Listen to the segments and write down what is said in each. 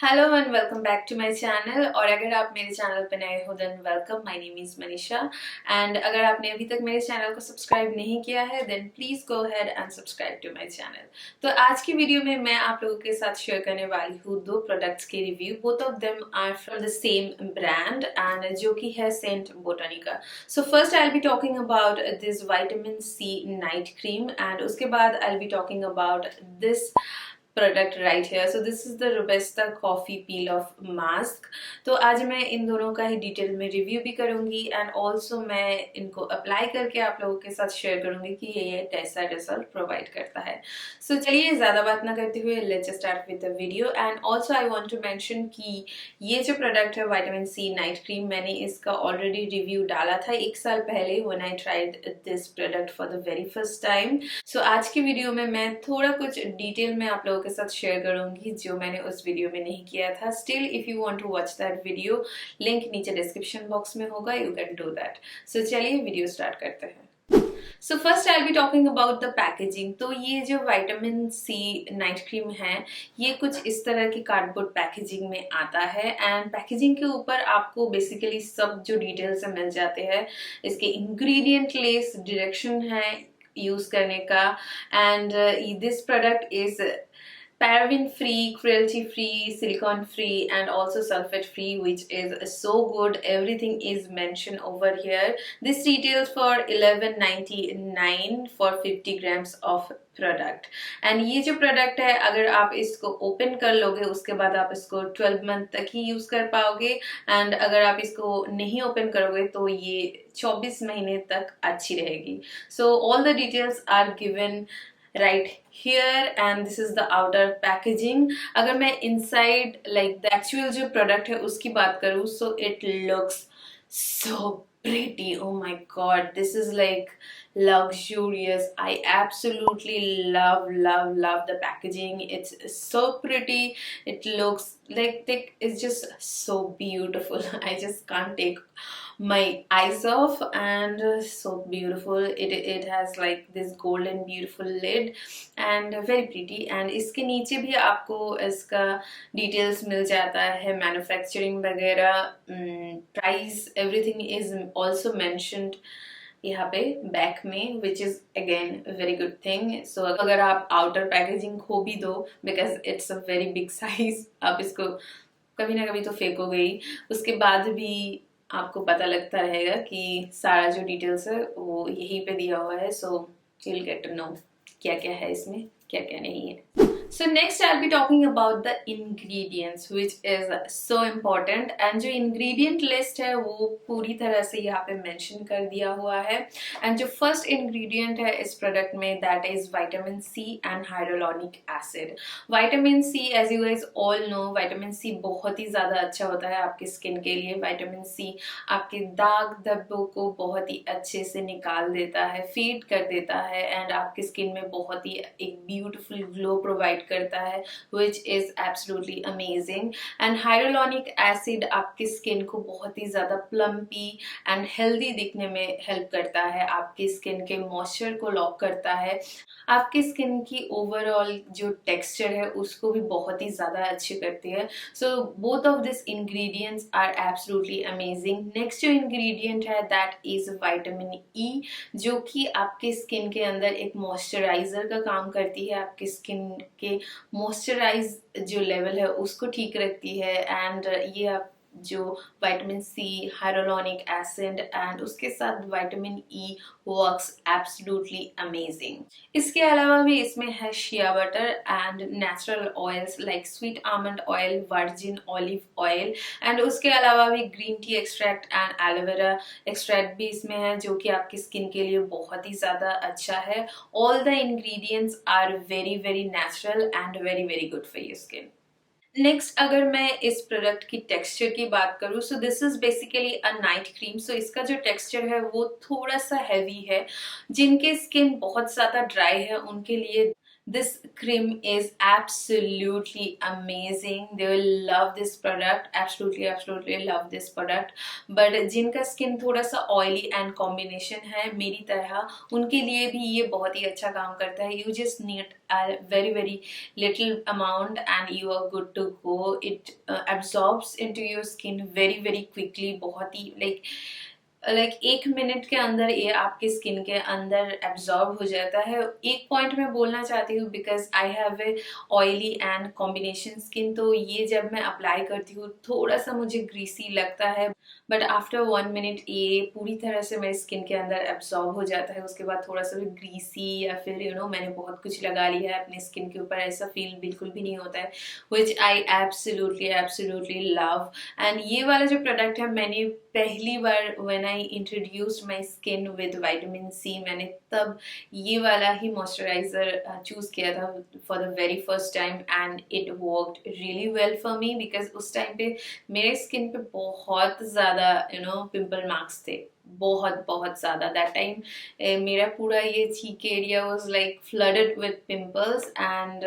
Hello and welcome back to my channel. और अगर आप मेरे चैनल पे नए हो then welcome, my name is Manisha. And अगर आपने अभी तक मेरे चैनल को सब्सक्राइब नहीं किया है then please go ahead and subscribe to my channel. तो आज की वीडियो में मैं आप लोगों के साथ शेयर करने वाली हूँ दो प्रोडक्ट्स के रिव्यू। Both of them are from the same brand and जो कि है saint botanica. So first I will be talking about this vitamin C night cream and उसके बाद I will be talking about this product right here. So this is the robusta coffee peel off mask. तो आज मैं इन दोनों का ही detail में review भी करूंगी एंड ऑल्सो मैं इनको अप्लाई करके आप लोगों के साथ शेयर करूंगी कि ये कैसा रिजल्ट प्रोवाइड करता है। सो चलिए ज्यादा बात ना करते हुए let's start with the video. And also I want to mention कि ये जो प्रोडक्ट है विटामिन सी नाइट क्रीम, मैंने इसका ऑलरेडी रिव्यू डाला था 1 साल पहले when I tried this product for the very first time. So आज की वीडियो में मैं थोड़ा कुछ डिटेल में आप लोगों के साथ शेयर करूंगी जो मैंने उस वीडियो में नहीं किया था। Still if you want to watch that video, link नीचे डिस्क्रिप्शन बॉक्स में होगा, you can do that. So चलिए वीडियो स्टार्ट करते हैं। So first I will be talking about the packaging. तो ये जो विटामिन सी नाइट क्रीम है ये कुछ इस तरह की कार्डबोर्ड पैकेजिंग में आता है एंड पैकेजिंग के ऊपर आपको बेसिकली सब जो डिटेल्स मिल जाते हैं। इसके इंग्रेडिएंट लिस्ट, डायरेक्शन है यूज करने का and this product is paraben free, cruelty free, silicone free and also sulfate free, which is so good. Everything is mentioned over here. This retails for $11.99 for 50 grams of product. And ये जो product है अगर आप इसको open कर लोगे उसके बाद आप इसको 12 मंथ तक ही यूज कर पाओगे एंड अगर आप इसको नहीं ओपन करोगे तो ये 24 महीने तक अच्छी रहेगी। So all the details are given right here and this is the outer packaging. अगर मैं inside like the actual जो product है उसकी बात करूँ so it looks so pretty. Oh my god, this is like luxurious. I absolutely love the packaging. It's so pretty. It looks like it's just so beautiful. I just can't take my eyes off and so beautiful. It has like this golden beautiful lid and very pretty. and इसके नीचे भी आपको इसका details मिल जाता है, manufacturing वगैरह, price, everything is also mentioned यहाँ पे बैक में, which is again very good thing. So अगर आप आउटर पैकेजिंग खो भी दो because it's a very big size, आप इसको कभी ना कभी तो फेंकोगे ही, उसके बाद भी आपको पता लगता रहेगा कि सारा जो डिटेल्स है वो यहीं पे दिया हुआ है। So you will get to know क्या क्या है इसमें, क्या क्या नहीं है। So next I'll be talking about the ingredients which is so important and जो ingredient list है वो पूरी तरह से यहाँ पे mention कर दिया हुआ है। and जो first ingredient है इस product में that is vitamin C and hyaluronic acid. vitamin C as you guys all know, vitamin C बहुत ही ज़्यादा अच्छा होता है आपकी skin के लिए। vitamin C आपके दाग धब्बों को बहुत ही अच्छे से निकाल देता है, फेड कर देता है and आपकी skin में बहुत ही एक beautiful glow provide करता है which is absolutely amazing. and hyaluronic acid आपकी स्किन को बहुत ही ज्यादा प्लम्पी एंड हेल्दी दिखने में हेल्प करता है, आपकी स्किन के मॉइस्चर को लॉक करता है, आपकी स्किन की ओवरऑल जो टेक्सचर है उसको भी बहुत ही ज्यादा अच्छी करती है। So both of this ingredients are absolutely amazing. Next जो इंग्रेडिएंट है दैट इज विटामिन ई, जो कि आपके स्किन के अंदर एक मॉइस्चराइजर का काम करती है, आपकी स्किन के मॉइस्चराइज जो लेवल है उसको ठीक रखती है। एंड ये आप जो vitamin C, hyaluronic acid and उसके साथ vitamin E works absolutely amazing. इसके अलावा भी इसमें है shea butter and natural oils like sweet almond oil, virgin olive oil and उसके अलावा भी green tea extract and aloe vera extract भी इसमें है जो कि आपकी स्किन के लिए बहुत ही ज्यादा अच्छा है। All the ingredients are very very natural and very very good for your skin. Next अगर मैं इस प्रोडक्ट की टेक्सचर की बात करूँ so this is basically a night cream. So इसका जो टेक्सचर है वो थोड़ा सा हैवी है। जिनके स्किन बहुत ज़्यादा ड्राई है उनके लिए This cream is absolutely amazing. They will love this product. Absolutely love this product. But जिनका स्किन थोड़ा सा ऑयली एंड कॉम्बिनेशन है मेरी तरह, उनके लिए भी ये बहुत ही अच्छा काम करता है. You just need a very little amount and you are good to go. It absorbs into your skin very quickly. बहुत ही लाइक 1 मिनट के अंदर ये आपके स्किन के अंदर एब्जॉर्ब हो जाता है. एक पॉइंट मैं बोलना चाहती हूँ, because I have a oily and combination skin, तो ये जब मैं अप्लाई करती हूँ थोड़ा सा मुझे ग्रीसी लगता है, बट आफ्टर 1 मिनट ये पूरी तरह से मेरे स्किन के अंदर एब्जॉर्ब हो जाता है. उसके बाद थोड़ा सा भी ग्रीसी या फिर मैंने बहुत कुछ लगा लिया है अपने स्किन के ऊपर, ऐसा फील बिल्कुल भी नहीं होता है, which I absolutely love. And ये वाला जो प्रोडक्ट है, मैंने पहली बार when I introduced my skin with vitamin C, मैंने तब ये वाला ही मॉइस्चराइजर चूज किया था for the very first time, and it worked really well for me, because उस टाइम पे मेरे स्किन पे बहुत ज़्यादा पिंपल मार्क्स थे, बहुत ज़्यादा. दैट टाइम मेरा पूरा ये चीक area was like flooded with pimples, and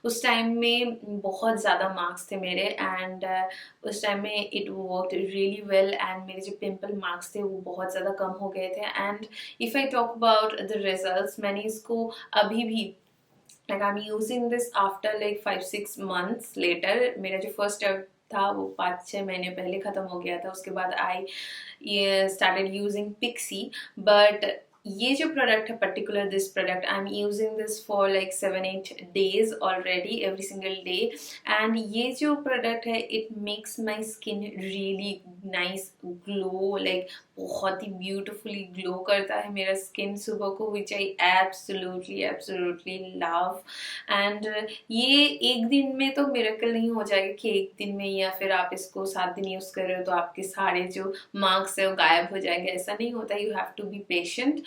उस टाइम में बहुत ज़्यादा मार्क्स थे मेरे, एंड उस टाइम में it worked really well, and मेरे जो पिंपल मार्क्स थे वो बहुत ज़्यादा कम हो गए थे. And if I talk about the results, मैंने इसको अभी भी like I'm using this after like 5-6 months later. मेरा जो फर्स्ट स्टेप था वो 5-6 महीने पहले खत्म हो गया था. उसके बाद आई started using Pixie, but ये जो प्रोडक्ट है, particular this product, I am using this for like 7-8 days already, every single day. And ये जो प्रोडक्ट है, it makes my skin really nice glow, like बहुत ही ब्यूटिफुली ग्लो करता है मेरा स्किन सुबह को, विच आई एब्सोल्युटली लव. एंड ये एक दिन में तो मिरेकल नहीं हो जाएगा कि एक दिन में या फिर आप इसको 7 दिन यूज कर रहे हो तो आपके सारे जो मार्क्स है वो गायब हो जाएंगे, ऐसा नहीं होता. You have to be patient.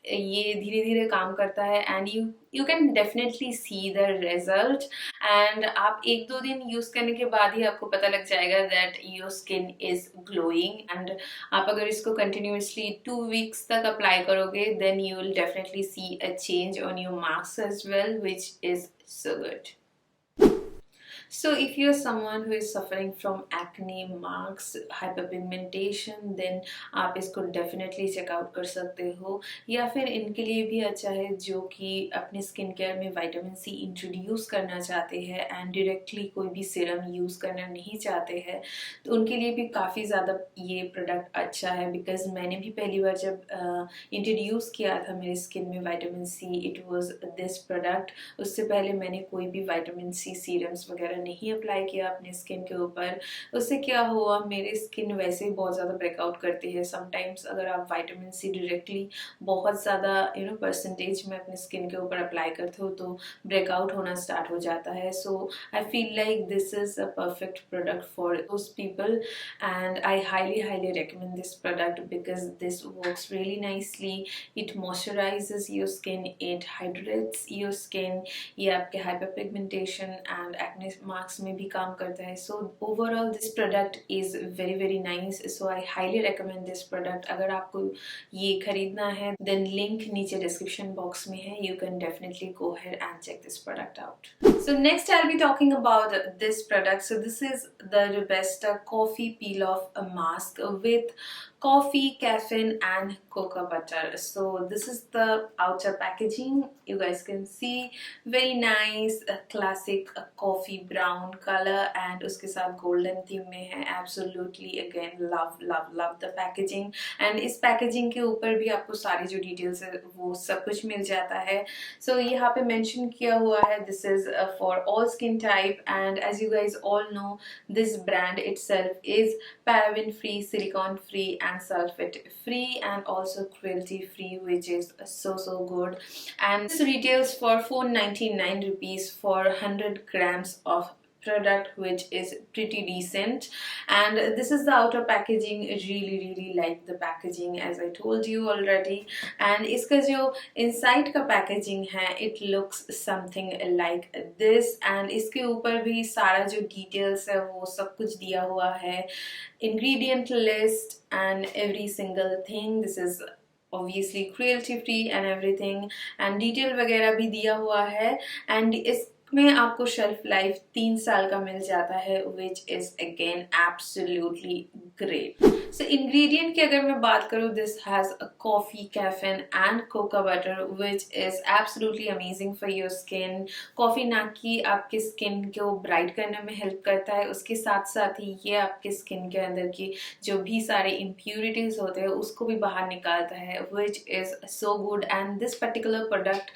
ये धीरे धीरे काम करता है, and you can definitely see the result. And आप 1-2 दिन यूज करने के बाद ही आपको पता लग जाएगा that your skin is glowing. And आप अगर इसको कंटिन्यूसली 2 weeks तक अप्लाई करोगे, then you will definitely see a change on your marks as well, which is so good. So if you're someone who is suffering from acne, marks, hyperpigmentation, then आप इसको definitely check out कर सकते हो. या फिर इनके लिए भी अच्छा है जो कि अपने स्किन केयर में विटामिन सी इंट्रोड्यूस करना चाहते हैं एंड डायरेक्टली कोई भी सीरम यूज़ करना नहीं चाहते हैं, तो उनके लिए भी काफ़ी ज़्यादा ये प्रोडक्ट अच्छा है. बिकॉज मैंने भी पहली बार जब इंट्रोड्यूस किया था मेरे स्किन में vitamin C, it was this product. उससे पहले मैंने कोई भी विटामिन सी सीरम्स वगैरह नहीं अप्लाई किया अपने स्किन के ऊपर. उससे क्या हुआ, मेरे स्किन वैसे ही बहुत ज़्यादा ब्रेकआउट करती है. समटाइम्स अगर आप विटामिन सी डायरेक्टली बहुत ज़्यादा परसेंटेज में अपने स्किन के ऊपर अप्लाई करते हो तो ब्रेकआउट होना स्टार्ट हो जाता है. So I feel like this is a perfect product for those people, and I highly recommend this product because this works really nicely. It moisturizes your skin, it hydrates your skin. ये आपके hyperpigmentation and acne marks में भी काम करता है. So overall this product is very nice. So I highly recommend this product. अगर आपको ये खरीदना है then link नीचे description box में है. You can definitely go ahead and check this product out. So next I'll be talking about this product. So this is the Robusta coffee peel off a mask with coffee, caffeine and cocoa butter. So this is the outer packaging. You guys can see very nice classic coffee brown color and उसके साथ golden theme में है. Absolutely again love the packaging. And इस packaging के ऊपर भी आपको सारी जो details है वो सब कुछ मिल जाता है. So यहाँ पे mention किया हुआ है this is for all skin type, and as you guys all know this brand itself is paraben free, silicone free and sulfate free and also cruelty free, which is so good. And this retails for 499 rupees for 100 grams of product, which is pretty decent. And this is the outer packaging. really like the packaging as I told you already. And इसका जो inside का packaging है it looks something like this, and इसके ऊपर भी सारा जो details है वो सब कुछ दिया हुआ है, ingredient list and every single thing. This is obviously cruelty free and everything, and detail वगैरह भी दिया हुआ है। एंड इसमें आपको शेल्फ लाइफ 3 साल का मिल जाता है, विच is again absolutely great. So ingredient की अगर मैं बात करूँ, this has a coffee, caffeine and cocoa butter which is absolutely amazing for your skin. Coffee ना कि आपके स्किन को ब्राइट करने में हेल्प करता है, उसके साथ साथ ही ये आपके स्किन के अंदर की जो भी सारे इम्प्यूरिटीज होते हैं उसको भी बाहर निकालता है, which is so good. And this particular product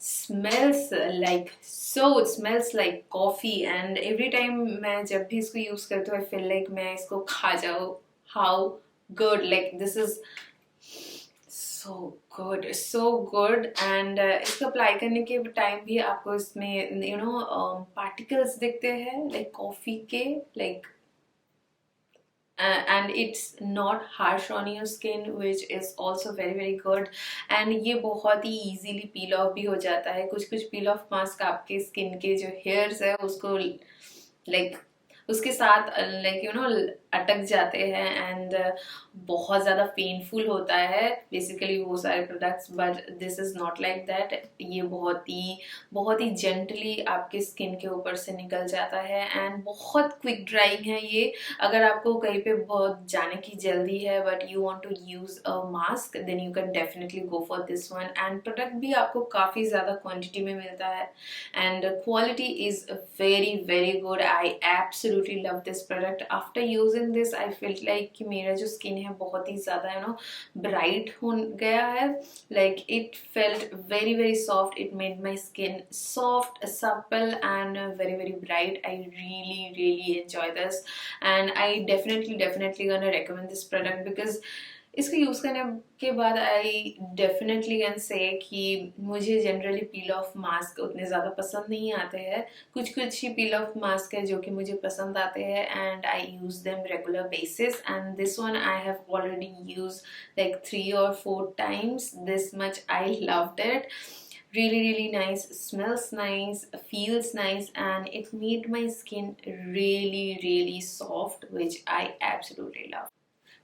it smells like coffee, and every time मैं जब भी इसको यूज करती हूँ I feel like मैं इसको खा जाऊँ। How good, like this is so good, so good। and इसको अप्लाई करने के टाइम भी आपको इसमें पार्टिकल्स दिखते हैं लाइक कॉफी के, like and it's not harsh on your skin, which is also very good। and ये बहुत ही easily peel off भी हो जाता है। कुछ peel off mask आपके skin के जो hairs है उसको like उसके साथ अटक जाते हैं, एंड बहुत ज़्यादा पेनफुल होता है बेसिकली वो सारे products, but this is not like that. ये बहुत ही जेंटली आपके स्किन के ऊपर से निकल जाता है, एंड बहुत क्विक ड्राइंग है ये। अगर आपको कहीं पे बहुत जाने की जल्दी है but you want to use a mask, then you can definitely go for this one. And product भी आपको काफ़ी ज़्यादा क्वान्टिटी में मिलता है, and quality is very good। I absolutely love this product। after using this I felt like कि मेरा जो स्किन है बहुत ही ज़्यादा ब्राइट हो गया है। like it felt very soft, it made my skin soft, supple and very bright। I really enjoy this, and I definitely gonna recommend this product because इसको यूज़ करने के बाद आई डेफिनेटली कैन से कि मुझे generally पील off mask उतने ज़्यादा पसंद नहीं आते हैं। कुछ ही पील ऑफ मास्क है जो कि मुझे पसंद आते हैं, and I use them regular basis. And this one I have already use like 3 or 4 times, this much I loved it। really nice, smells nice, feels nice, and it made my skin really soft, which I absolutely love।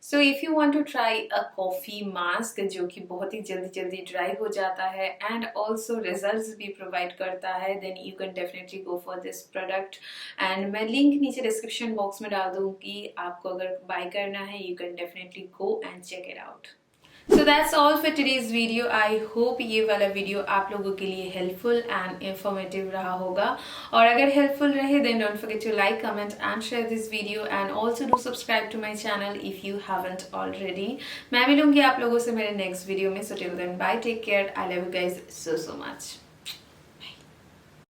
So if you want to try a coffee mask जो कि बहुत ही जल्दी dry हो जाता है and also results भी provide करता है, then you can definitely go for this product। and मैं लिंक नीचे डिस्क्रिप्शन बॉक्स में डाल दूँगी, आपको अगर बाय करना है you can definitely go and check it out। So that's all for today's video। I hope ये वाला वीडियो आप लोगों के लिए हेल्पफुल एंड इंफॉर्मेटिव रहा होगा, और अगर हेल्पफुल रहे then don't forget to like, comment and share this video, and also do subscribe to my channel if you haven't already। मैं मिलूंगी आप लोगों से मेरे नेक्स्ट वीडियो में। So till then, bye, take care, I love you guys so much।